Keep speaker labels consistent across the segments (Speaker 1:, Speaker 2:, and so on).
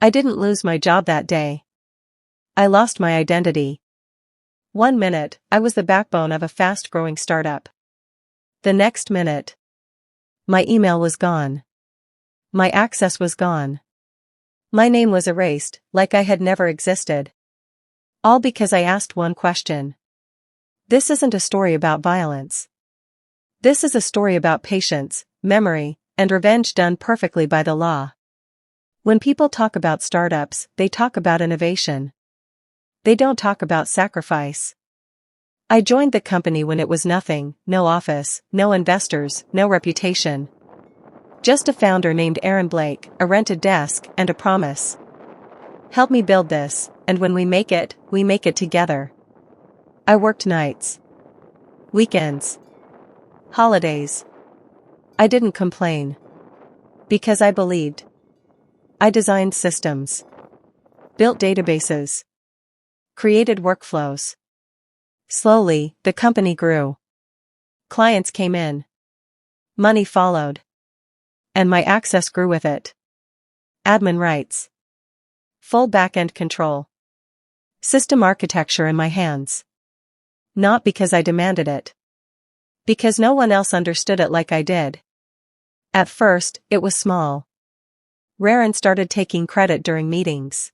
Speaker 1: I didn't lose my job that day. I lost my identity. 1 minute, I was the backbone of a fast-growing startup. The next minute, my email was gone. My access was gone. My name was erased, like I had never existed. All because I asked one question. This isn't a story about violence. This is a story about patience, memory, and revenge done perfectly by the law. When people talk about startups, they talk about innovation. They don't talk about sacrifice. I joined the company when it was nothing, no office, no investors, no reputation. Just a founder named Aaron Blake, a rented desk, and a promise. Help me build this, and when we make it together. I worked nights, weekends, holidays. I didn't complain. Because I believed. I designed systems, built databases, created workflows. Slowly, the company grew. Clients came in. Money followed. And my access grew with it. Admin rights. Full back-end control. System architecture in my hands. Not because I demanded it. Because no one else understood it like I did. At first, it was small. Raren started taking credit during meetings.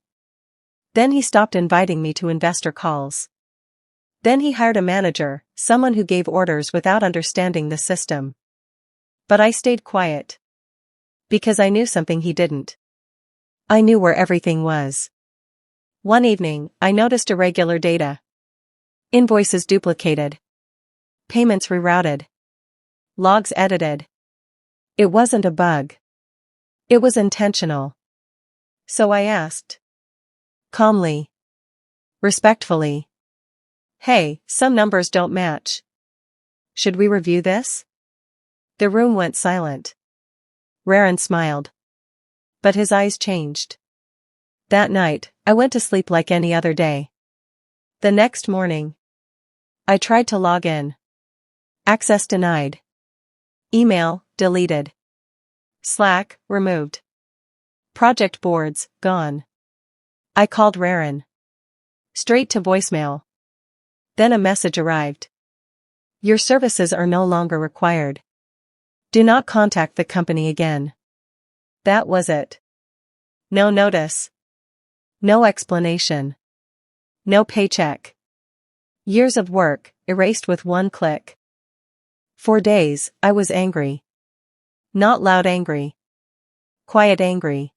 Speaker 1: Then he stopped inviting me to investor calls. Then he hired a manager, someone who gave orders without understanding the system. But I stayed quiet. Because I knew something he didn't. I knew where everything was. One evening, I noticed irregular data. Invoices duplicated. Payments rerouted. Logs edited. It wasn't a bug. It was intentional. So I asked. Calmly. Respectfully. Hey, some numbers don't match. Should we review this? The room went silent. Raren smiled. But his eyes changed. That night, I went to sleep like any other day. The next morning, I tried to log in. Access denied. Email, deleted. Slack, removed. Project boards, gone. I called Raren. Straight to voicemail. Then a message arrived. Your services are no longer required. Do not contact the company again. That was it. No notice. No explanation. No paycheck. Years of work, erased with one click. For days, I was angry. Not loud angry. Quiet angry.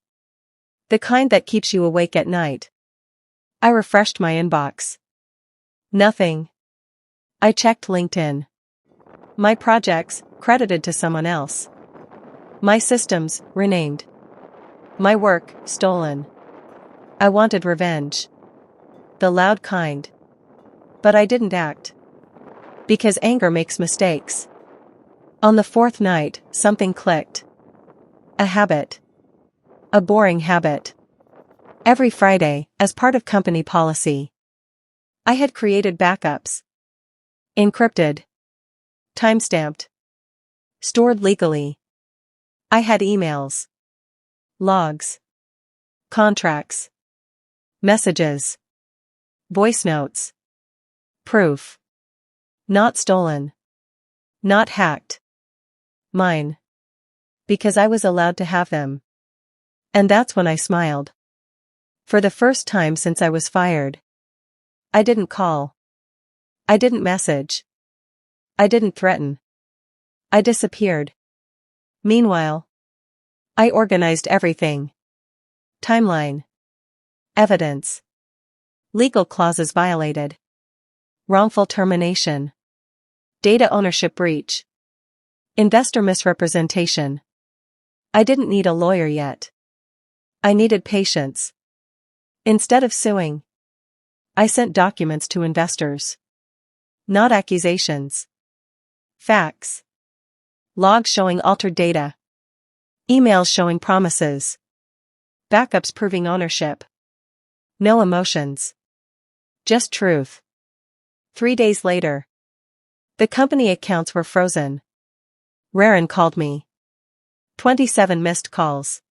Speaker 1: The kind that keeps you awake at night. I refreshed my inbox. Nothing. I checked LinkedIn. My projects, credited to someone else. My systems, renamed. My work, stolen. I wanted revenge. The loud kind. But I didn't act. Because anger makes mistakes. On the fourth night, something clicked. A habit. A boring habit. Every Friday, as part of company policy, I had created backups. Encrypted. Timestamped. Stored legally. I had emails. Logs. Contracts. Messages. Voice notes. Proof. Not stolen. Not hacked. Mine. Because I was allowed to have them. And that's when I smiled. For the first time since I was fired. I didn't call. I didn't message. I didn't threaten. I disappeared. Meanwhile, I organized everything. Timeline. Evidence. Legal clauses violated. Wrongful termination. Data ownership breach. Investor misrepresentation. I didn't need a lawyer yet. I needed patience. Instead of suing, I sent documents to investors. Not accusations. Facts. Logs showing altered data. Emails showing promises. Backups proving ownership. No emotions. Just truth. 3 days later. The company accounts were frozen. Raren called me. 27 missed calls.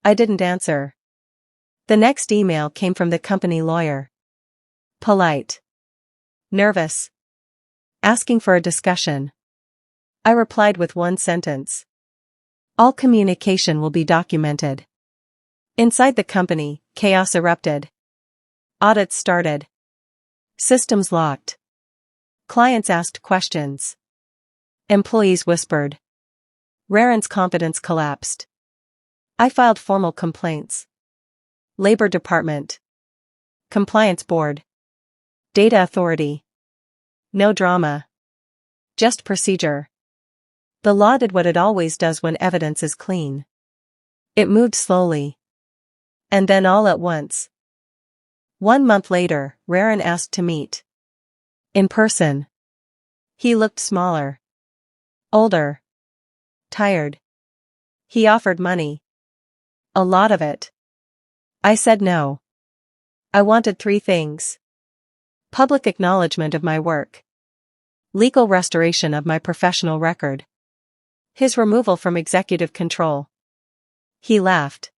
Speaker 1: I didn't answer. The next email came from the company lawyer. Polite. Nervous. Asking for a discussion. I replied with one sentence. All communication will be documented. Inside the company, chaos erupted. Audits started. Systems locked. Clients asked questions. Employees whispered. Raren's confidence collapsed. I filed formal complaints. Labor Department. Compliance Board. Data Authority. No drama. Just procedure. The law did what it always does when evidence is clean. It moved slowly. And then all at once. 1 month later, Raren asked to meet. In person. He looked smaller. Older. Tired. He offered money. A lot of it. I said no. I wanted 3 things. Public acknowledgement of my work. Legal restoration of my professional record. His removal from executive control. He laughed.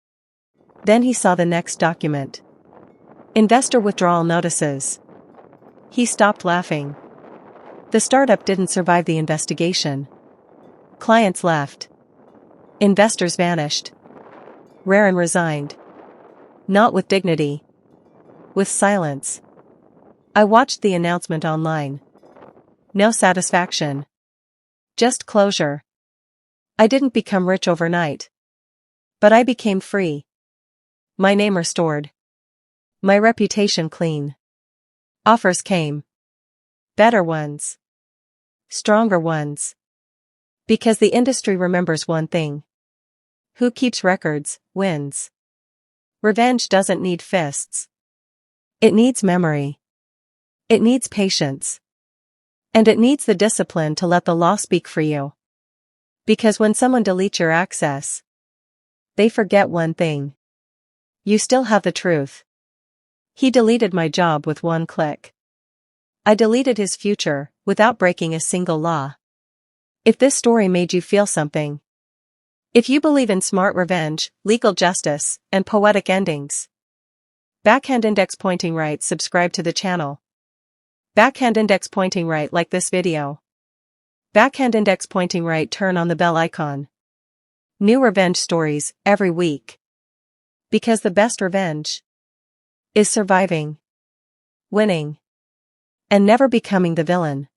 Speaker 1: Then he saw the next document. Investor withdrawal notices. He stopped laughing. The startup didn't survive the investigation. Clients left. Investors vanished. Raren resigned. Not with dignity. With silence. I watched the announcement online. No satisfaction. Just closure. I didn't become rich overnight. But I became free. My name restored. My reputation clean. Offers came. Better ones. Stronger ones. Because the industry remembers one thing. Who keeps records, wins. Revenge doesn't need fists. It needs memory. It needs patience. And it needs the discipline to let the law speak for you. Because when someone deletes your access, they forget one thing. You still have the truth. He deleted my job with 1 click. I deleted his future, without breaking a single law. If this story made you feel something. If you believe in smart revenge, legal justice, and poetic endings. Backhand index pointing right, subscribe to the channel. Backhand index pointing right, like this video. Backhand index pointing right, turn on the bell icon. New revenge stories, every week. Because the best revenge is surviving, winning, and never becoming the villain.